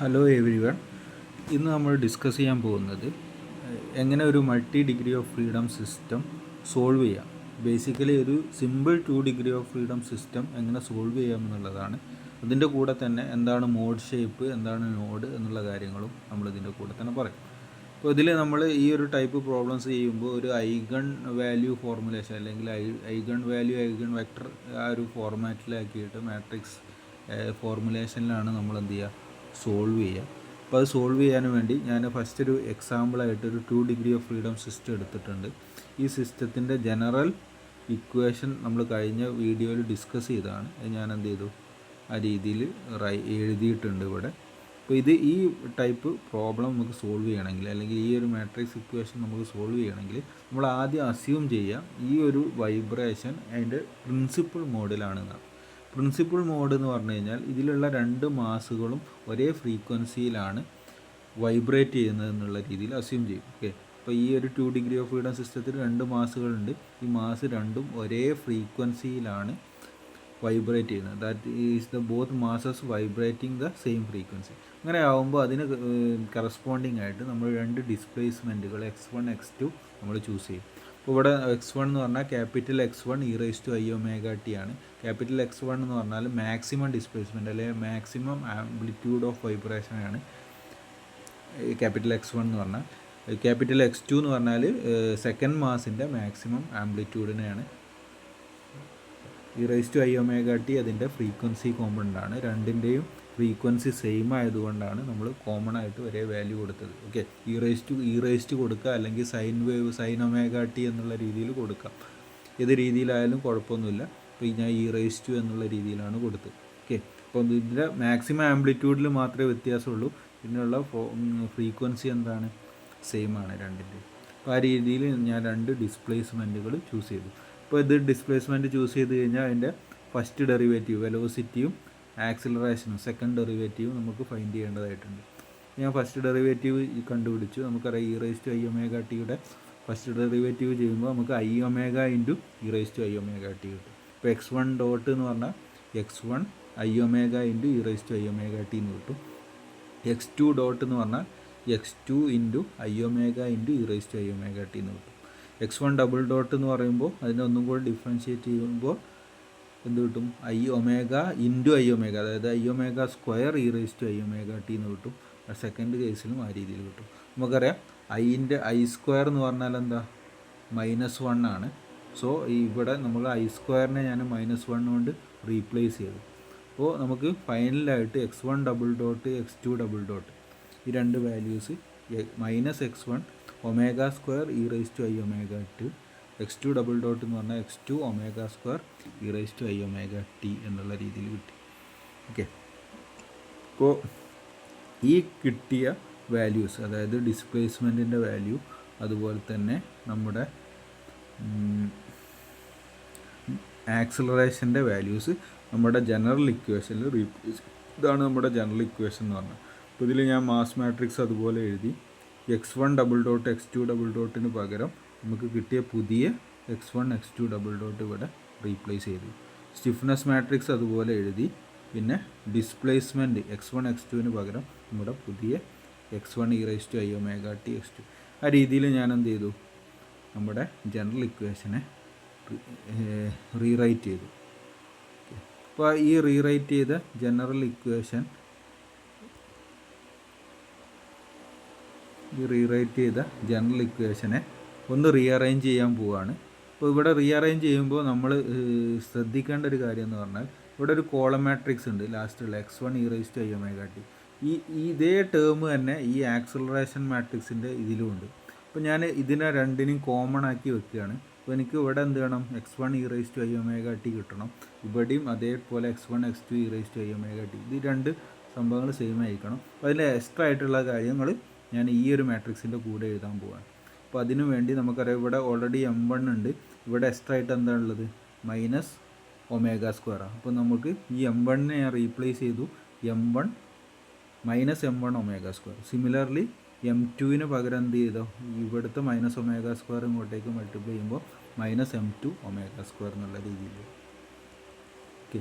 Hello every one. ഇന്ന് നമ്മൾ discuss ചെയ്യാൻ പോകുന്നത് എങ്ങനെ ഒരു multi degree of freedom system solve ചെയ്യാം. ബേസിക്കലി ഒരു simple 2 degree of freedom system എങ്ങനെ സോൾവ് ചെയ്യാം എന്നുള്ളതാണ്. അതിൻ്റെ കൂടെ തന്നെ എന്താണ് മോഡ് ഷേപ്പ്, എന്താണ് നോഡ് എന്നുള്ള കാര്യങ്ങളും നമ്മളിതിൻ്റെ കൂടെ തന്നെ പറയും. അപ്പോൾ ഇതിൽ നമ്മൾ ഈ ഒരു ടൈപ്പ് പ്രോബ്ലംസ് ചെയ്യുമ്പോൾ ഒരു ഐഗൺ വാല്യൂ ഫോർമുലേഷൻ അല്ലെങ്കിൽ ഐഗൺ വാല്യൂ ഐഗൺ വെക്ടർ ആ ഒരു ഫോർമാറ്റിലാക്കിയിട്ട് മാട്രിക്സ് ഫോർമുലേഷനിലാണ് നമ്മൾ എന്ത് ചെയ്യുക, സോൾവ് ചെയ്യുക. അപ്പോൾ അത് സോൾവ് ചെയ്യാൻ വേണ്ടി ഞാൻ ഫസ്റ്റ് ഒരു എക്സാമ്പിളായിട്ട് ഒരു 2 ഡിഗ്രി ഓഫ് ഫ്രീഡം സിസ്റ്റം എടുത്തിട്ടുണ്ട്. ഈ സിസ്റ്റത്തിൻ്റെ ജനറൽ ഇക്വേഷൻ നമ്മൾ കഴിഞ്ഞ വീഡിയോയിൽ ഡിസ്കസ് ചെയ്തതാണ്. ഞാൻ എന്ത് ചെയ്തു, ആ രീതിയിൽ എഴുതിയിട്ടുണ്ട് ഇവിടെ. അപ്പോൾ ഈ ടൈപ്പ് പ്രോബ്ലം നമുക്ക് സോൾവ് ചെയ്യണമെങ്കിൽ, അല്ലെങ്കിൽ ഈ ഒരു മാട്രിക്സ് ഇക്വേഷൻ നമുക്ക് സോൾവ് ചെയ്യണമെങ്കിൽ നമ്മൾ ആദ്യം അസ്യൂം ചെയ്യാം ഈ ഒരു വൈബ്രേഷൻ അതിൻ്റെ പ്രിൻസിപ്പിൾ മോഡിലാണെന്നാണ്. പ്രിൻസിപ്പിൾ മോഡ് എന്ന് പറഞ്ഞു കഴിഞ്ഞാൽ ഇതിലുള്ള രണ്ട് മാസുകളും ഒരേ ഫ്രീക്വൻസിയിലാണ് വൈബ്രേറ്റ് ചെയ്യുന്നത് എന്നുള്ള രീതിയിൽ അസ്യൂം ചെയ്യും. ഓക്കെ, അപ്പോൾ ഈ ഒരു 2 ഡിഗ്രി ഓഫ് ഫ്രീഡം സിസ്റ്റത്തിൽ രണ്ട് മാസുകളുണ്ട്. ഈ മാസ് രണ്ടും ഒരേ ഫ്രീക്വൻസിയിലാണ് വൈബ്രേറ്റ് ചെയ്യുന്നത്. That is the both masses vibrating the same frequency. അങ്ങനെ ആകുമ്പോൾ അതിന് കറസ്പോണ്ടിങ് ആയിട്ട് നമ്മൾ രണ്ട് ഡിസ്പ്ലേസ്മെൻറ്റുകൾ x1 x2 നമ്മൾ ചൂസ് ചെയ്യും. അപ്പോൾ ഇവിടെ x1 എന്ന് പറഞ്ഞാൽ ക്യാപിറ്റൽ x1 e⁻t ആണ്. ക്യാപിറ്റൽ x1 എന്ന് പറഞ്ഞാൽ മാക്സിമം ഡിസ്പ്ലേസ്മെൻറ്റ് അല്ലെങ്കിൽ മാക്സിമം ആംപ്ലിറ്റ്യൂഡ് ഓഫ് വൈബ്രേഷനാണ് ക്യാപിറ്റൽ x1 എന്ന് പറഞ്ഞാൽ. ക്യാപിറ്റൽ x2 എന്ന് പറഞ്ഞാൽ സെക്കൻഡ് മാസിൻ്റെ മാക്സിമം ആംപ്ലിറ്റ്യൂഡിനെയാണ്. e⁻t അതിൻ്റെ ഫ്രീക്വൻസി കോമ്പണൻ്റാണ്. രണ്ടിൻ്റെയും ഫ്രീക്വൻസി സെയിം ആയതുകൊണ്ടാണ് നമ്മൾ കോമൺ ആയിട്ട് ഒരേ വാല്യൂ കൊടുത്തത്. ഓക്കെ, ഇ കൊടുക്കുക, അല്ലെങ്കിൽ സൈൻ വേവ് sin ωt എന്നുള്ള രീതിയിൽ കൊടുക്കാം. ഏത് രീതിയിലായാലും കുഴപ്പമൊന്നുമില്ല. അപ്പോൾ ഞാൻ e⁻ എന്നുള്ള രീതിയിലാണ് കൊടുത്തത്. ഓക്കെ, അപ്പോൾ ഇതിൻ്റെ മാക്സിമം ആംപ്ലിറ്റ്യൂഡിൽ മാത്രമേ വ്യത്യാസമുള്ളൂ, പിന്നെയുള്ള ഫ്രീക്വൻസി എന്താണ്, സെയിം ആണ് രണ്ടിൻ്റെയും. അപ്പോൾ ആ രീതിയിൽ ഞാൻ രണ്ട് ഡിസ്പ്ലേസ്മെൻറ്റുകൾ ചൂസ് ചെയ്തു. അപ്പോൾ ഇത് ഡിസ്പ്ലേസ്മെൻറ്റ് ചൂസ് ചെയ്ത് കഴിഞ്ഞാൽ അതിൻ്റെ ഫസ്റ്റ് ഡെറിവേറ്റീവ് വെലോസിറ്റിയും ആക്സിലറേഷനും സെക്കൻഡ് ഡെറിവേറ്റീവും നമുക്ക് ഫൈൻഡ് ചെയ്യേണ്ടതായിട്ടുണ്ട്. ഞാൻ ഫസ്റ്റ് ഡെറിവേറ്റീവ് കണ്ടുപിടിച്ചു. നമുക്കറിയാം e⁻t ഫസ്റ്റ് ഡെറിവേറ്റീവ് ചെയ്യുമ്പോൾ നമുക്ക് i ω ഇൻറ്റു e⁻t കിട്ടും. ഇപ്പോൾ x1 ഡോട്ട് എന്ന് പറഞ്ഞാൽ x1 i ω ഇൻറ്റു e⁻t എന്ന് കിട്ടും. x2 ഡോട്ട് എന്ന് പറഞ്ഞാൽ x2 into i ω into e⁻t എന്ന് കിട്ടും. x1 ഡബിൾ ഡോട്ട് എന്ന് പറയുമ്പോൾ അതിനെ ഒന്നും കൂടി ഡിഫറൻഷ്യേറ്റ് ചെയ്യുമ്പോൾ എന്ത് കിട്ടും, i ω ഇൻറ്റു i ω, അതായത് i ω സ്ക്വയർ e⁻t എന്ന് കിട്ടും. സെക്കൻഡ് കേസിലും ആ രീതിയിൽ കിട്ടും. നമുക്കറിയാം ഐൻ്റെ i സ്ക്വയർ എന്ന് പറഞ്ഞാൽ എന്താ, -1 ആണ്. സോ ഇവിടെ നമ്മൾ i സ്ക്വയറിനെ ഞാൻ -1 കൊണ്ട് റീപ്ലേസ് ചെയ്തു. അപ്പോൾ നമുക്ക് ഫൈനലായിട്ട് x1 double dot x2 double dot ഈ രണ്ട് values -x1 omega square e⁻t, x2 double dot എന്ന് പറഞ്ഞാൽ x2 ഒമേഗ സ്ക്വയർ e⁻t എന്നുള്ള രീതിയിൽ കിട്ടി. ഓക്കെ, അപ്പോൾ ഈ കിട്ടിയ വാല്യൂസ്, അതായത് ഡിസ്പ്ലേസ്മെൻറ്റിൻ്റെ വാല്യൂ, അതുപോലെ തന്നെ നമ്മുടെ ആക്സിലറേഷൻ്റെ വാല്യൂസ് നമ്മുടെ ജനറൽ ഇക്വേഷനിൽ റീപ്ലേസ്. ഇതാണ് നമ്മുടെ ജനറൽ ഇക്വേഷൻ എന്ന് പറഞ്ഞാൽ. അപ്പോൾ ഇതിൽ ഞാൻ മാസ് മാട്രിക്സ് അതുപോലെ എഴുതി. x1 double dot x2 double ഡോട്ടിന് പകരം നമുക്ക് കിട്ടിയ പുതിയ x1 x2 ഡബിൾ ഡോട്ട് ഇവിടെ റീപ്ലേസ് ചെയ്തു. സ്റ്റിഫ്നെസ് മാട്രിക്സ് അതുപോലെ എഴുതി. പിന്നെ ഡിസ്പ്ലേസ്മെൻറ്റ് x1 x2 പകരം നമ്മുടെ പുതിയ x1 e⁻t x2. ആ രീതിയിൽ ഞാൻ എന്ത് ചെയ്തു, നമ്മുടെ ജനറൽ ഇക്വേഷനെ റീറൈറ്റ് ചെയ്തു. അപ്പോൾ ഈ റീറൈറ്റ് ചെയ്ത ജനറൽ ഇക്വേഷൻ ഒന്ന് റീഅറേഞ്ച് ചെയ്യാൻ പോവുകയാണ്. അപ്പോൾ ഇവിടെ റീഅറേഞ്ച് ചെയ്യുമ്പോൾ നമ്മൾ ശ്രദ്ധിക്കേണ്ട ഒരു കാര്യം എന്ന് പറഞ്ഞാൽ, ഇവിടെ ഒരു കോളം മാട്രിക്സ് ഉണ്ട് ലാസ്റ്റുള്ള x1 e⁻t. ഇതേ ടേം തന്നെ ഈ ആക്സിലറേഷൻ മാട്രിക്സിൻ്റെ ഇതിലുമുണ്ട്. അപ്പോൾ ഞാൻ ഇതിനെ രണ്ടിനെയും കോമൺ ആക്കി വെക്കുകയാണ്. അപ്പോൾ എനിക്ക് ഇവിടെ എന്ത് വേണം, x1 e⁻t കിട്ടണം. ഇവിടെയും അതേപോലെ x1 x2 e⁻t. ഇത് രണ്ട് സംഭവങ്ങൾ സെയിം ആയിരിക്കണം. അപ്പോൾ അതിൽ എക്സ്ട്രാ ആയിട്ടുള്ള കാര്യങ്ങൾ ഞാൻ ഈ ഒരു മാട്രിക്സിൻ്റെ കൂടെ എഴുതാൻ പോവാണ്. അപ്പോൾ അതിനു വേണ്ടി നമുക്കറിയാം ഇവിടെ ഓൾറെഡി m1 ഉണ്ട്. ഇവിടെ എക്സ്ട്രാ ആയിട്ട് എന്താണുള്ളത്, -ω². അപ്പോൾ നമുക്ക് ഈ m1 ഞാൻ റീപ്ലേസ് ചെയ്തു, m1 -m1 ω². സിമിലർലി m2 പകരം എന്ത് ചെയ്തോ, ഇവിടുത്തെ -ω² ഇങ്ങോട്ടേക്ക് മൾട്ടിപ്ലൈ ചെയ്യുമ്പോൾ -m2 ω² എന്നുള്ള രീതിയിൽ. ഓക്കെ,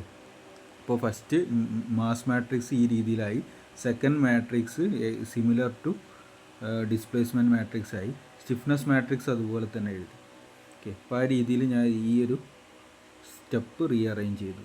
അപ്പോൾ ഫസ്റ്റ് മാസ് മാട്രിക്സ് ഈ രീതിയിലായി, second matrix similar to displacement matrix ആയി, സ്റ്റിഫ്നെസ് മാട്രിക്സ് അതുപോലെ തന്നെ എഴുതി. ഓക്കെ, അപ്പോൾ ആ രീതിയിൽ ഞാൻ ഈ ഒരു സ്റ്റെപ്പ് റീഅറേഞ്ച് ചെയ്തു.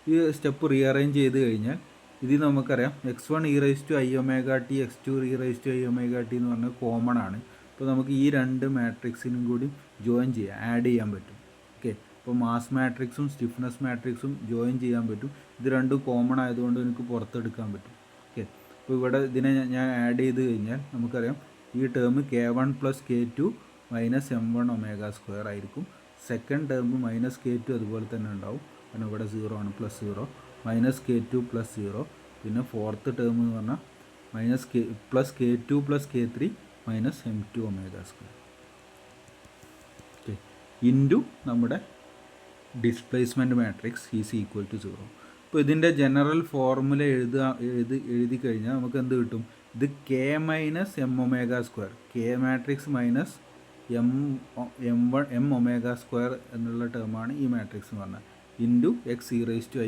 ഈ സ്റ്റെപ്പ് റീഅറേഞ്ച് ചെയ്ത് കഴിഞ്ഞാൽ ഇതിൽ നമുക്കറിയാം x1 e⁻t x2 e⁻t എന്ന് പറഞ്ഞാൽ കോമൺ ആണ്. അപ്പോൾ നമുക്ക് ഈ രണ്ട് മാട്രിക്സിനും കൂടി ജോയിൻ ചെയ്യാം, ആഡ് ചെയ്യാൻ പറ്റും. ഓക്കെ, അപ്പോൾ മാസ് മാട്രിക്സും സ്റ്റിഫ്നെസ് മാട്രിക്സും ജോയിൻ ചെയ്യാൻ പറ്റും. ഇത് രണ്ടും കോമൺ ആയതുകൊണ്ട് എനിക്ക് പുറത്തെടുക്കാൻ പറ്റും. ഓക്കെ, അപ്പോൾ ഇവിടെ ഇതിനെ ഞാൻ ആഡ് ചെയ്ത് കഴിഞ്ഞാൽ നമുക്കറിയാം ഈ ടേം k1 + k2 - m1 ω² ആയിരിക്കും. സെക്കൻഡ് ടേം -k2 അതുപോലെ തന്നെ ഉണ്ടാവും, കാരണം ഇവിടെ 0 ആണ്, +0 -k2 +0. പിന്നെ ഫോർത്ത് ടേം എന്ന് പറഞ്ഞാൽ -k2 + k3 - m2 ω². Okay, into നമ്മുടെ displacement matrix is equal to 0. അപ്പോൾ ഇതിൻ്റെ ജനറൽ ഫോർമുല എഴുതി കഴിഞ്ഞാൽ നമുക്ക് എന്ത് കിട്ടും? ഇത് k - m ω², k matrix minus m ω² എന്നുള്ള ടേമാണ് ഈ മാട്രിക്സ് എന്ന് പറഞ്ഞാൽ, ഇൻറ്റു x e⁻t =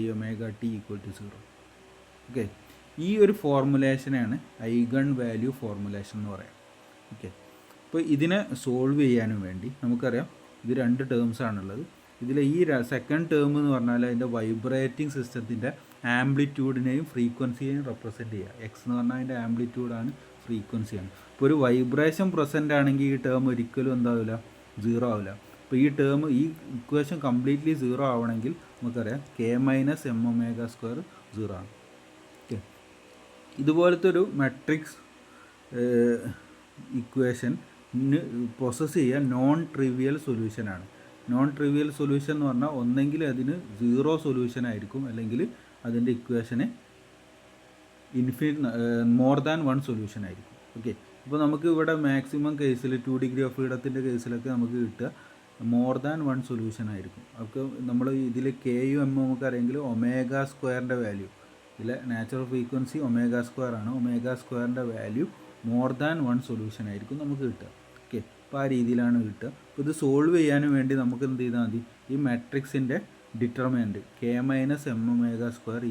0. ഓക്കെ, ഈ ഒരു ഫോർമുലേഷനാണ് ഐഗൺ വാല്യൂ ഫോർമുലേഷൻ എന്ന് പറയാം. ഓക്കെ, അപ്പോൾ ഇതിനെ സോൾവ് ചെയ്യാനും വേണ്ടി നമുക്കറിയാം ഇത് രണ്ട് ടേംസ് ആണുള്ളത്. ഇതിൽ ഈ സെക്കൻഡ് ടേം എന്ന് പറഞ്ഞാൽ അതിൻ്റെ വൈബ്രേറ്റിംഗ് സിസ്റ്റത്തിൻ്റെ ആംപ്ലിറ്റ്യൂഡിനെയും ഫ്രീക്വൻസിയെയും റെപ്രസെൻറ്റ് ചെയ്യുക. എക്സ് എന്ന് പറഞ്ഞാൽ അതിൻ്റെ ആംപ്ലിറ്റ്യൂഡാണ്, ഫ്രീക്വൻസിയാണ്. ഇപ്പോൾ ഒരു വൈബ്രേഷൻ പ്രസൻ്റ് ആണെങ്കിൽ ഈ ടേം ഒരിക്കലും എന്താവില്ല, 0 ആവില്ല. അപ്പോൾ ഈ ടേം, ഈ ഇക്വേഷൻ കംപ്ലീറ്റ്ലി 0 ആവണമെങ്കിൽ നമുക്കറിയാം k - m ω² 0 ആണ്. ഓക്കെ, ഇതുപോലത്തെ ഒരു മെട്രിക്സ് ഇക്വേഷൻ പ്രോസസ്സ് ചെയ്യാൻ നോൺ ട്രിവിയൽ സൊല്യൂഷനാണ്. നോൺ ട്രിവിയൽ സൊല്യൂഷൻ എന്ന് പറഞ്ഞാൽ ഒന്നെങ്കിൽ അതിന് 0 സൊല്യൂഷൻ ആയിരിക്കും, അല്ലെങ്കിൽ അതിൻ്റെ ഇക്വേഷന് മോർ ദാൻ 1 സൊല്യൂഷൻ ആയിരിക്കും. ഓക്കെ, അപ്പോൾ നമുക്ക് ഇവിടെ മാക്സിമം കേസിൽ 2 ഡിഗ്രി ഓഫ് ഫ്രീഡത്തിൻ്റെ കേസിലൊക്കെ നമുക്ക് കിട്ടുക മോർ ദാൻ 1 സൊല്യൂഷൻ ആയിരിക്കും. അപ്പോൾ നമ്മൾ ഇതിൽ കെയും എമ്മും നമുക്ക് അറിയെങ്കിൽ ω² വാല്യൂ, ഇതിലെ നാച്ചുറൽ ഫ്രീക്വൻസി ω² ആണ്, ω² വാല്യൂ മോർ ദാൻ 1 സൊല്യൂഷൻ ആയിരിക്കും നമുക്ക് കിട്ടുക. ഓക്കെ, അപ്പോൾ ആ രീതിയിലാണ് കിട്ടുക. അപ്പോൾ ഇത് സോൾവ് ചെയ്യാനും വേണ്ടി നമുക്ക് എന്ത് ചെയ്താൽ മതി, ഈ മാട്രിക്സിൻ്റെ ഡിറ്റർമിനൻറ്റ് k - m ω²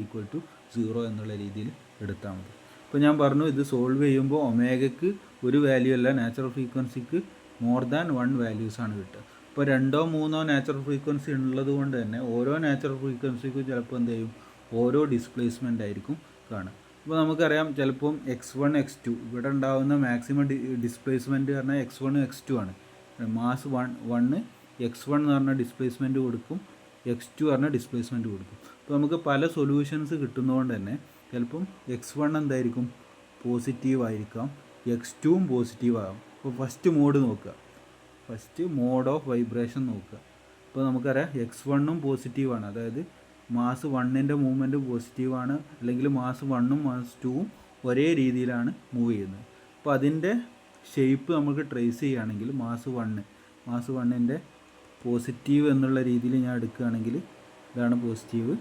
= 0 എന്നുള്ള രീതിയിൽ എടുത്താൽ മതി. ഇപ്പോൾ ഞാൻ പറഞ്ഞു ഇത് സോൾവ് ചെയ്യുമ്പോൾ ഒമേഗയ്ക്ക് ഒരു വാല്യൂ അല്ല, നാച്ചുറൽ ഫ്രീക്വൻസിക്ക് മോർ ദാൻ 1 വാല്യൂസാണ് കിട്ടുക. ഇപ്പോൾ 2 or 3 നാച്ചുറൽ ഫ്രീക്വൻസി ഉള്ളത് കൊണ്ട് തന്നെ ഓരോ നാച്ചുറൽ ഫ്രീക്വൻസിക്കും ചിലപ്പോൾ എന്ത് ചെയ്യും, ഓരോ ഡിസ്പ്ലേസ്മെൻ്റ് ആയിരിക്കും കാണുക. അപ്പോൾ നമുക്കറിയാം ചിലപ്പം x1 x2 ഇവിടെ ഉണ്ടാകുന്ന മാക്സിമം ഡിസ്പ്ലേസ്മെൻറ്റ് പറഞ്ഞാൽ x1 x2 ആണ്. മാസ് 1 x1 എന്ന് പറഞ്ഞാൽ ഡിസ്പ്ലേസ്മെൻറ്റ് കൊടുക്കും, x2 പറഞ്ഞാൽ ഡിസ്പ്ലേസ്മെൻറ്റ് കൊടുക്കും. അപ്പോൾ നമുക്ക് പല സൊല്യൂഷൻസ് കിട്ടുന്നതുകൊണ്ട് തന്നെ ചിലപ്പം x1 എന്തായിരിക്കും, പോസിറ്റീവ് ആയിരിക്കാം, x2ഉം പോസിറ്റീവ് ആകും. അപ്പോൾ ഫസ്റ്റ് മോഡ് നോക്കുക, ഫസ്റ്റ് മോഡ് ഓഫ് വൈബ്രേഷൻ നോക്കുക. ഇപ്പോൾ നമുക്കറിയാം x1ഉം പോസിറ്റീവാണ്, അതായത് മാസ് 1ൻ്റെ മൂവ്മെൻറ്റ് പോസിറ്റീവാണ്, അല്ലെങ്കിൽ മാസ് 1ഉം മാസ് 2ഉം ഒരേ രീതിയിലാണ് മൂവ് ചെയ്യുന്നത്. അപ്പോൾ അതിൻ്റെ ഷേപ്പ് നമുക്ക് ട്രേസ് ചെയ്യുകയാണെങ്കിൽ മാസ് 1ൻ്റെ പോസിറ്റീവ് എന്നുള്ള രീതിയിൽ ഞാൻ എടുക്കുകയാണെങ്കിൽ ഇതാണ് പോസിറ്റീവ്,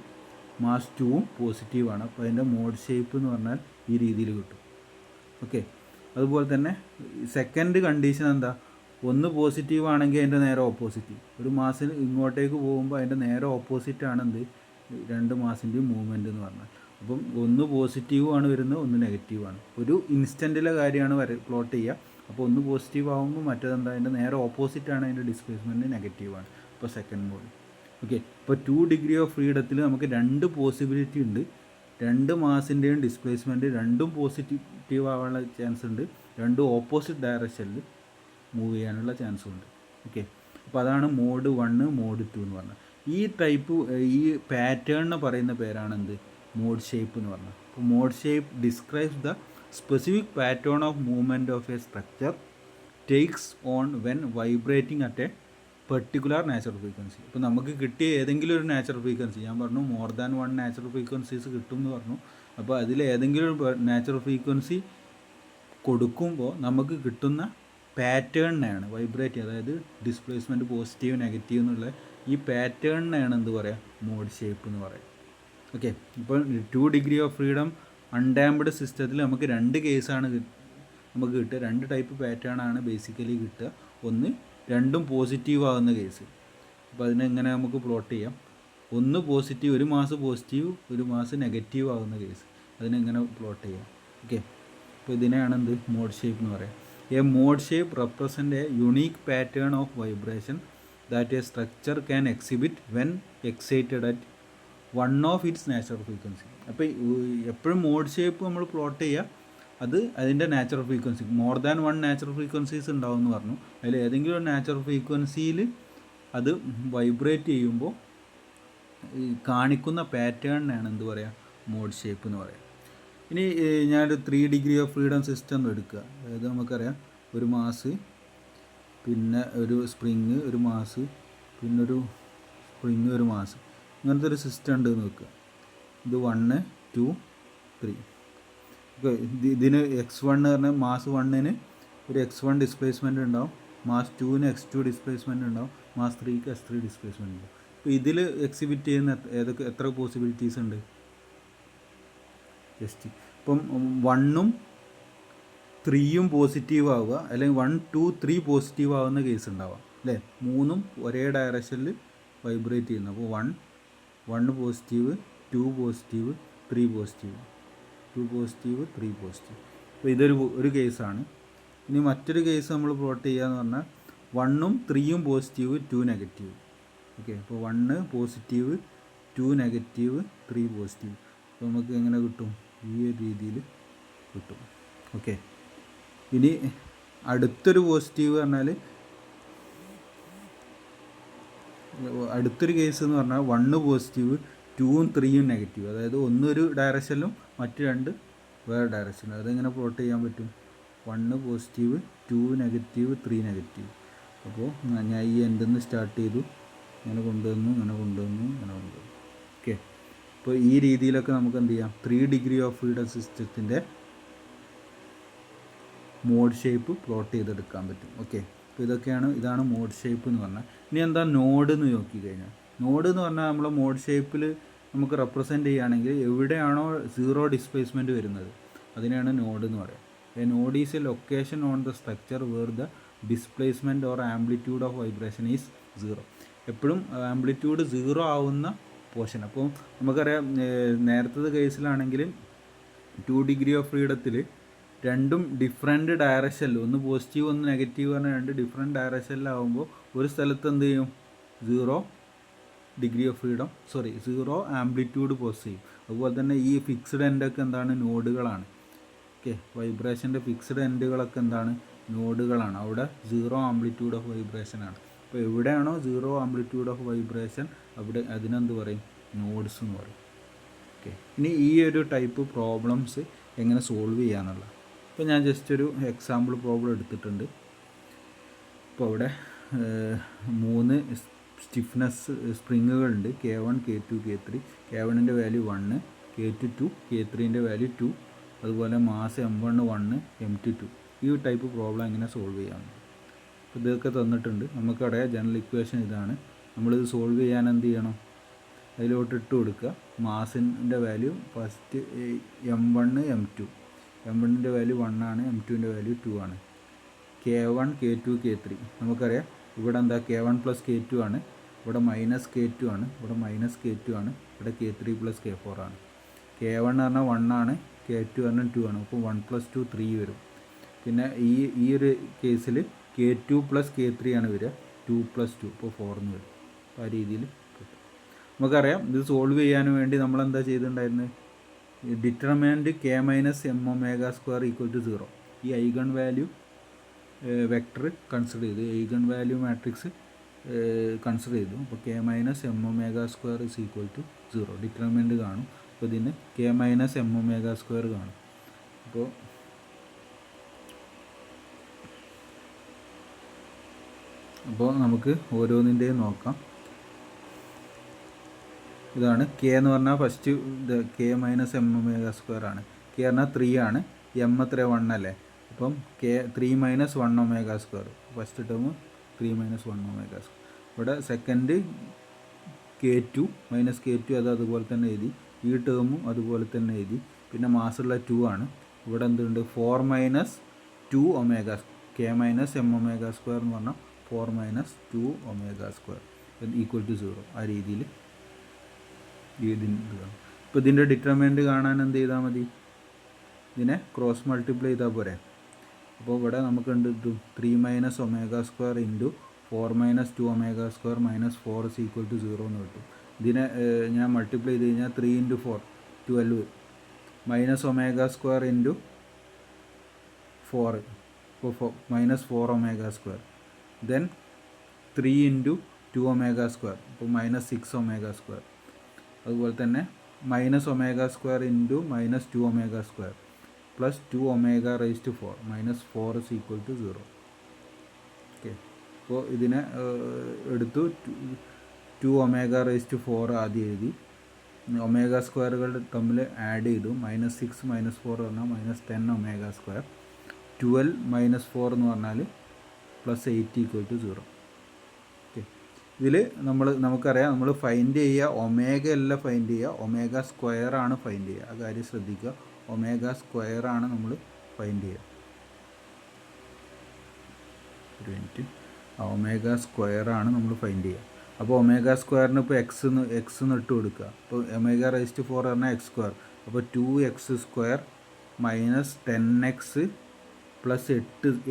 മാസ് 2ഉം പോസിറ്റീവാണ്. അപ്പോൾ അതിൻ്റെ മോഡ് ഷേപ്പ് എന്ന് പറഞ്ഞാൽ ഈ രീതിയിൽ കിട്ടും. ഓക്കെ, അതുപോലെ തന്നെ സെക്കൻഡ് കണ്ടീഷൻ എന്താ, ഒന്ന് പോസിറ്റീവ് ആണെങ്കിൽ അതിൻ്റെ നേരെ ഓപ്പോസിറ്റ്, ഒരു മാസിന് ഇങ്ങോട്ടേക്ക് പോകുമ്പോൾ അതിൻ്റെ നേരെ ഓപ്പോസിറ്റാണ് എന്ത്, രണ്ട് മാസിൻ്റെയും മൂവ്മെൻറ്റ് എന്ന് പറഞ്ഞാൽ. അപ്പം ഒന്ന് പോസിറ്റീവാണ് വരുന്നത്, ഒന്ന് നെഗറ്റീവാണ്. ഒരു ഇൻസ്റ്റൻറ്റിലെ കാര്യമാണ് പ്ലോട്ട് ചെയ്യുക. അപ്പോൾ ഒന്ന് പോസിറ്റീവ് ആകുമ്പോൾ മറ്റേതെന്താ, അതിൻ്റെ നേരെ ഓപ്പോസിറ്റാണ്, അതിൻ്റെ ഡിസ്പ്ലേസ്മെൻറ്റ് നെഗറ്റീവാണ്. അപ്പോൾ സെക്കൻഡ് മോഡ്. ഓക്കെ, ഇപ്പോൾ 2 ഡിഗ്രി ഓഫ് ഫ്രീഡത്തിൽ നമുക്ക് 2 പോസിബിലിറ്റി ഉണ്ട്. 2 മാസിൻ്റെയും ഡിസ്പ്ലേസ്മെൻറ്റ് രണ്ടും പോസിറ്റീവ് ആവാനുള്ള ചാൻസ് ഉണ്ട്, രണ്ടും ഓപ്പോസിറ്റ് ഡയറക്ഷനിൽ മൂവ് ചെയ്യാനുള്ള ചാൻസും ഉണ്ട്. ഓക്കെ, അപ്പോൾ അതാണ് മോഡ് 1 മോഡ് 2 എന്ന് പറഞ്ഞാൽ. ഈ ടൈപ്പ്, ഈ പാറ്റേണിനെ പറയുന്ന പേരാണ് എന്ത്, മോഡ് ഷേപ്പ് എന്ന് പറഞ്ഞാൽ. അപ്പോൾ mode shape describes the specific pattern of movement of a structure takes on when vibrating at a particular natural frequency. ഇപ്പോൾ നമുക്ക് കിട്ടിയ ഏതെങ്കിലും ഒരു നാച്ചുറൽ ഫ്രീക്വൻസി, ഞാൻ പറഞ്ഞു മോർ ദാൻ 1 നാച്ചുറൽ ഫ്രീക്വൻസീസ് കിട്ടും എന്ന് പറഞ്ഞു. അപ്പോൾ അതിൽ ഏതെങ്കിലും ഒരു നാച്ചുറൽ ഫ്രീക്വൻസി കൊടുക്കുമ്പോൾ നമുക്ക് കിട്ടുന്ന പാറ്റേണിനെയാണ് വൈബ്രേറ്റ്, അതായത് ഡിസ്പ്ലേസ്മെൻറ്റ് പോസിറ്റീവ് നെഗറ്റീവ് എന്നുള്ള ഈ പാറ്റേണിനെയാണ് എന്ത് പറയുക, മോഡ് ഷേപ്പ് എന്ന് പറയുക. ഓക്കെ, ഇപ്പോൾ 2 ഡിഗ്രി ഓഫ് ഫ്രീഡം അൺഡാംപ്ഡ് സിസ്റ്റത്തിൽ നമുക്ക് 2 കേസാണ് നമുക്ക് കിട്ടുക, 2 ടൈപ്പ് പാറ്റേൺ ആണ് ബേസിക്കലി കിട്ടുക. ഒന്ന് രണ്ടും പോസിറ്റീവ് ആകുന്ന കേസ്, അപ്പോൾ അതിനെങ്ങനെ നമുക്ക് പ്ലോട്ട് ചെയ്യാം. ഒന്ന് പോസിറ്റീവ്, ഒരു മാസ് പോസിറ്റീവ് ഒരു മാസ് നെഗറ്റീവ് ആകുന്ന കേസ് അതിനെങ്ങനെ പ്ലോട്ട് ചെയ്യാം. ഓക്കെ, അപ്പോൾ ഇതിനെയാണ് എന്ത് മോഡ് ഷേപ്പ് എന്ന് പറയാം. A mode shape represent a unique pattern of vibration that a structure can exhibit when excited at one of its natural frequency. അപ്പോൾ എപ്പോഴും മോഡ് ഷേപ്പ് നമ്മൾ പ്ലോട്ട് ചെയ്യുക, അത് അതിൻ്റെ natural frequency more than one natural frequencies ഉണ്ടാവും എന്ന് പറഞ്ഞു. അതിൽ ഏതെങ്കിലും ഒരു നാച്ചുറൽ ഫ്രീക്വൻസിയിൽ അത് വൈബ്രേറ്റ് ചെയ്യുമ്പോൾ കാണിക്കുന്ന പാറ്റേണിനാണ് എന്ത് പറയുക, മോഡ് ഷേപ്പ് എന്ന് പറയാം. ഇനി ഞാനൊരു 3 ഡിഗ്രി ഓഫ് ഫ്രീഡം സിസ്റ്റം എടുക്കുക. അതായത് നമുക്കറിയാം ഒരു മാസ്, പിന്നെ ഒരു സ്പ്രിങ്, ഒരു മാസ്, പിന്നൊരു സ്പ്രിങ്, ഒരു മാസ്, ഇങ്ങനത്തെ ഒരു സിസ്റ്റം ഉണ്ട് എന്ന് വെക്കുക. ഇത് 1 2 3. ഇതിന് x1 എന്ന് പറഞ്ഞാൽ മാസ് 1ന് ഒരു x1 ഡിസ്പ്ലേസ്മെൻറ്റ് ഉണ്ടാവും, മാസ് 2ന് x2 ഡിസ്പ്ലേസ്മെൻറ്റ് ഉണ്ടാവും, മാസ് 3ക്ക് s3 ഡിസ്പ്ലേസ്മെൻറ്റ് ഉണ്ടാവും. അപ്പോൾ ഇതിൽ എക്സിബിറ്റ് ചെയ്യുന്ന എത്ര പോസിബിലിറ്റീസ് ഉണ്ട്? ജസ്റ്റ് ഇപ്പം 1ഉം 3യും പോസിറ്റീവ് ആവുക, അല്ലെങ്കിൽ 1 2 3 പോസിറ്റീവ് ആവുന്ന കേസ് ഉണ്ടാവാം അല്ലേ. 3ഉം ഒരേ ഡയറക്ഷനിൽ വൈബ്രേറ്റ് ചെയ്യുന്നു. അപ്പോൾ 1 positive, 2 positive, 3 positive, 2 positive, 3 positive. അപ്പോൾ ഇതൊരു കേസാണ്. ഇനി മറ്റൊരു കേസ് നമ്മൾ പ്ലോട്ട് ചെയ്യാന്ന് പറഞ്ഞാൽ 1ഉം 3യും പോസിറ്റീവ്, 2 നെഗറ്റീവ്. ഓക്കെ, അപ്പോൾ 1 പോസിറ്റീവ്, 2 നെഗറ്റീവ്, 3 പോസിറ്റീവ്. അപ്പോൾ നമുക്ക് എങ്ങനെ കിട്ടും? ഈ ഒരു രീതിയിൽ കിട്ടും. ഓക്കെ, ഇനി അടുത്തൊരു പോസിറ്റീവ് പറഞ്ഞാൽ, അടുത്തൊരു കേസ് എന്ന് പറഞ്ഞാൽ 1 പോസിറ്റീവ്, 2ഉം 3യും നെഗറ്റീവ്. അതായത് ഒന്നൊരു ഡയറക്ഷനിലും മറ്റ് 2 വേറെ ഡയറക്ഷനിലും. അതെങ്ങനെ പ്ലോട്ട് ചെയ്യാൻ പറ്റും? 1 പോസിറ്റീവ്, 2 നെഗറ്റീവ്, 3 നെഗറ്റീവ്. അപ്പോൾ ഞാൻ ഈ എൻഡിൽ നിന്ന് സ്റ്റാർട്ട് ചെയ്തു, ഇങ്ങനെ കൊണ്ടുവന്നു, ഇങ്ങനെ കൊണ്ടുവന്നു, ഇങ്ങനെ കൊണ്ടുവന്നു. ഓക്കെ, അപ്പോൾ ഈ രീതിയിലൊക്കെ നമുക്ക് എന്ത് ചെയ്യാം, 3 ഡിഗ്രി ഓഫ് ഫ്രീഡം സിസ്റ്റത്തിൻ്റെ മോഡ് ഷേപ്പ് പ്ലോട്ട് ചെയ്തെടുക്കാൻ പറ്റും. ഓക്കെ, അപ്പോൾ ഇതാണ് മോഡ് ഷേപ്പ് എന്ന് പറഞ്ഞാൽ. ഇനി എന്താ നോഡ് എന്ന് നോക്കിക്കഴിഞ്ഞാൽ, നോഡ് എന്ന് പറഞ്ഞാൽ നമ്മൾ മോഡ് ഷേപ്പിൽ നമുക്ക് റെപ്രസെൻറ്റ് ചെയ്യുകയാണെങ്കിൽ എവിടെയാണോ 0 ഡിസ്പ്ലേസ്മെൻറ്റ് വരുന്നത് അതിനെയാണ് നോഡ് എന്ന് പറയുക. A node is a location on the structure where the displacement or amplitude of vibration is 0. എപ്പോഴും ആംപ്ലിറ്റ്യൂഡ് 0 ആവുന്ന പോർഷൻ. അപ്പോൾ നമുക്കറിയാം നേരത്തെ കേസിലാണെങ്കിൽ 2 ഡിഗ്രി ഓഫ് ഫ്രീഡത്തിൽ രണ്ടും ഡിഫറെൻറ്റ് ഡയറക്ഷനിൽ, ഒന്ന് പോസിറ്റീവ് ഒന്ന് നെഗറ്റീവ് പറഞ്ഞാൽ 2 ഡിഫറെൻറ്റ് ഡയറക്ഷനിലാവുമ്പോൾ ഒരു സ്ഥലത്ത് എന്ത് ചെയ്യും, 0 degree of freedom 0 amplitude pose ചെയ്യും. അതുപോലെ തന്നെ ഈ ഫിക്സ്ഡ് എൻഡൊക്കെ എന്താണ്, നോഡുകളാണ്. ഓക്കെ, വൈബ്രേഷൻ്റെ ഫിക്സ്ഡ് എൻഡുകളൊക്കെ എന്താണ്, നോഡുകളാണ്. അവിടെ 0 ആംപ്ലിറ്റ്യൂഡ് ഓഫ് വൈബ്രേഷനാണ്. അപ്പോൾ എവിടെയാണോ 0 ആംപ്ലിറ്റ്യൂഡ് ഓഫ് വൈബ്രേഷൻ അവിടെ അതിനെന്ത് പറയും, നോഡ്സ് എന്ന് പറയും. ഓക്കെ, ഇനി ഈ ഒരു ടൈപ്പ് പ്രോബ്ലംസ് എങ്ങനെ സോൾവ് ചെയ്യാന്നുള്ള, ഇപ്പോൾ ഞാൻ ജസ്റ്റ് ഒരു എക്സാമ്പിൾ പ്രോബ്ലം എടുത്തിട്ടുണ്ട്. ഇപ്പോൾ അവിടെ 3 സ്റ്റിഫ്നെസ് സ്പ്രിങ്ങുകളുണ്ട്, K1 K2 K3. K1ൻ്റെ വാല്യൂ 1, K2 2, K3ൻ്റെ വാല്യൂ 2. അതുപോലെ മാസ് M1 1, M2 2. ഈ ടൈപ്പ് പ്രോബ്ലം എങ്ങനെ സോൾവ് ചെയ്യാമെന്ന് അപ്പോൾ ഇതൊക്കെ തന്നിട്ടുണ്ട്. നമുക്കറിയാം ജനറൽ ഇക്വേഷൻ ഇതാണ്. നമ്മളിത് സോൾവ് ചെയ്യാൻ എന്ത് ചെയ്യണം, അതിലോട്ട് ഇട്ട് കൊടുക്കുക. മാസിൻ്റെ വാല്യൂ ഫസ്റ്റ് M1 M2. M1ൻ്റെ വാല്യൂ 1 ആണ്, M2ൻ്റെ വാല്യൂ 2 ആണ്. K1 K2 K3 നമുക്കറിയാം. ഇവിടെ എന്താ K1 + K2 ആണ്, ഇവിടെ -K2 ആണ്, ഇവിടെ -K2 ആണ്, ഇവിടെ K3 + K4 ആണ്. K1 പറഞ്ഞാൽ 1 ആണ്, K2 പറഞ്ഞാൽ 2 ആണ്. അപ്പോൾ 1 + 2 3 വരും. പിന്നെ ഈ ഒരു കേസിൽ K2 + K3 ആണ് വരിക, 2 + 2 ഇപ്പോൾ 4 എന്ന് വരും. അപ്പോൾ ആ രീതിയിൽ നമുക്കറിയാം. ഇത് സോൾവ് ചെയ്യാൻ വേണ്ടി നമ്മളെന്താ ചെയ്തിട്ടുണ്ടായിരുന്നത്, ഡിറ്റർമിനൻറ്റ് K - m⍵² = 0. ഈ ഐഗൺ വാല്യൂ വെക്ടർ കൺസിഡർ ചെയ്തു, ഐഗൺ വാല്യൂ മാട്രിക്സ് കൺസിഡർ ചെയ്തു. അപ്പോൾ K - m⍵² = 0 ഡിറ്റർമിനൻറ്റ് കാണും. അപ്പോൾ ഇതിന് K - m⍵² കാണും. അപ്പോൾ നമുക്ക് ഓരോന്നിൻ്റെയും നോക്കാം. ഇതാണ് K എന്ന് പറഞ്ഞാൽ ഫസ്റ്റ് ഇത് K - m⍵² ആണ്. K പറഞ്ഞാൽ 3 ആണ്, M എത്ര 1 അല്ലേ. അപ്പം K 3 - 1⍵². First term 3 - 1⍵². ഇവിടെ സെക്കൻഡ് K2 -K2 അതുപോലെ തന്നെ എഴുതി. ഈ ടേമും അതുപോലെ തന്നെ എഴുതി. പിന്നെ മാസുള്ള 2 ആണ്. ഇവിടെ എന്തുണ്ട്, 4 - 2ω. K - m⍵² എന്ന് പറഞ്ഞാൽ 4 - 2ω² = 0. ആ രീതിയിൽ ഇതിൻ്റെ ഇപ്പോൾ ഇതിൻ്റെ ഡിറ്റർമിനൻറ്റ് കാണാൻ എന്ത് ചെയ്താൽ മതി, ഇതിനെ ക്രോസ് മൾട്ടിപ്ലൈ ചെയ്താൽ പോരെ. അപ്പോൾ ഇവിടെ നമുക്കുണ്ട് ഇത് 3 minus omega square into 4 minus 2 omega square minus 4 is equal to 0 എന്ന് കിട്ടും. ഇതിനെ ഞാൻ മൾട്ടിപ്ലൈ ചെയ്ത് കഴിഞ്ഞാൽ 3 into 4 12 minus omega square into 4 ഇപ്പോൾ minus 4 omega square, then 3 into 2 omega square ഇപ്പോൾ മൈനസ് 6 ഒമേഗ സ്ക്വയർ. അതുപോലെ തന്നെ minus omega square into minus 2 omega square plus 2 omega raise to 4 minus 4 is equal to 0. Okay, അപ്പോൾ ഇതിനെ എടുത്തു 2 omega raise to 4 ആദ്യം എഴുതി, omega സ്ക്വയറുകൾ തമ്മിൽ ആഡ് ചെയ്തു. മൈനസ് 6 മൈനസ് 4 പറഞ്ഞാൽ മൈനസ് 10 ഒമേഗ സ്ക്വയർ, 12 മൈനസ് 4 എന്ന് പറഞ്ഞാൽ പ്ലസ് 8 ഈക്വൽ ടു 0. ഓക്കെ, ഇതിൽ നമുക്കറിയാം നമ്മൾ ഫൈൻഡ് ചെയ്യുക ഒമേഗ അല്ല ഫൈൻഡ് ചെയ്യുക, ഒമേഗ സ്ക്വയർ ആണ് ഫൈൻഡ് ചെയ്യുക. ആ കാര്യം ശ്രദ്ധിക്കുക, ഒമേഗ സ്ക്വയർ ആണ് നമ്മൾ ഫൈൻഡ് ചെയ്യുക. ഒരു മിനിറ്റ്, ഒമേഗ സ്ക്വയർ ആണ് നമ്മൾ ഫൈൻഡ് ചെയ്യുക. അപ്പോൾ ഒമേഗ സ്ക്വയറിന് ഇപ്പോൾ എക്സ് എന്ന് ഇട്ട് കൊടുക്കുക. അപ്പോൾ ഒമേഗ റേസ് ടു 4 പറഞ്ഞാൽ എക്സ് സ്ക്വയർ, അപ്പോൾ 2x square minus 10x plus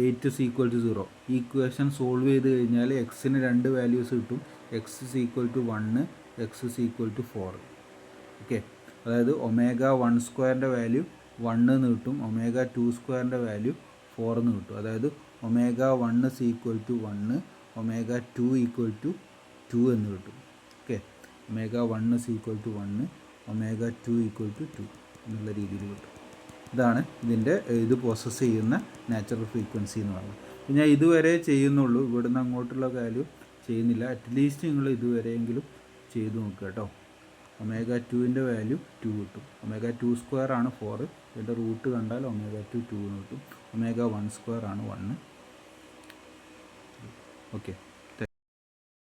8 is equal to 0. ഈ ഇക്വേഷൻ സോൾവ് ചെയ്ത് കഴിഞ്ഞാൽ എക്സിന് 2 വാല്യൂസ് കിട്ടും. X is equal to 1, x is equal to 4. Okay, അതായത് ഒമേഗ 1 സ്ക്വയറിൻ്റെ വാല്യൂ 1 എന്ന് കിട്ടും, ഒമേഗ 2 സ്ക്വയറിൻ്റെ വാല്യൂ 4 എന്ന് കിട്ടും. അതായത് omega 1 is equal to 1, omega 2 equal to 2 എന്ന് കിട്ടും. Okay, omega 1 is equal to 1, omega 2 equal to 2 എന്നുള്ള രീതിയിൽ കിട്ടും. ഇതാണ് ഇതിൻ്റെ ഇത് പ്രോസസ്സ് ചെയ്യുന്ന നാച്ചുറൽ ഫ്രീക്വൻസി എന്ന് പറയുന്നത്. ഞാൻ ഇതുവരെ ചെയ്യുന്നുള്ളൂ, ഇവിടുന്ന് അങ്ങോട്ടുള്ള വാല്യൂ ചെയ്യുന്നില്ല. അറ്റ്ലീസ്റ്റ് നിങ്ങൾ ഇതുവരെയെങ്കിലും ചെയ്ത് നോക്കുക കേട്ടോ. ഒമേഗ 2ൻ്റെ വാല്യൂ 2 കിട്ടും. ഒമേഗ 2 സ്ക്വയർ ആണ് 4, ഇതിൻ്റെ റൂട്ട് കണ്ടാൽ ഒമേഗ 2 2 എന്ന് കിട്ടും. ഒമേഗ 1 സ്ക്വയർ ആണ് 1. ഓക്കെ.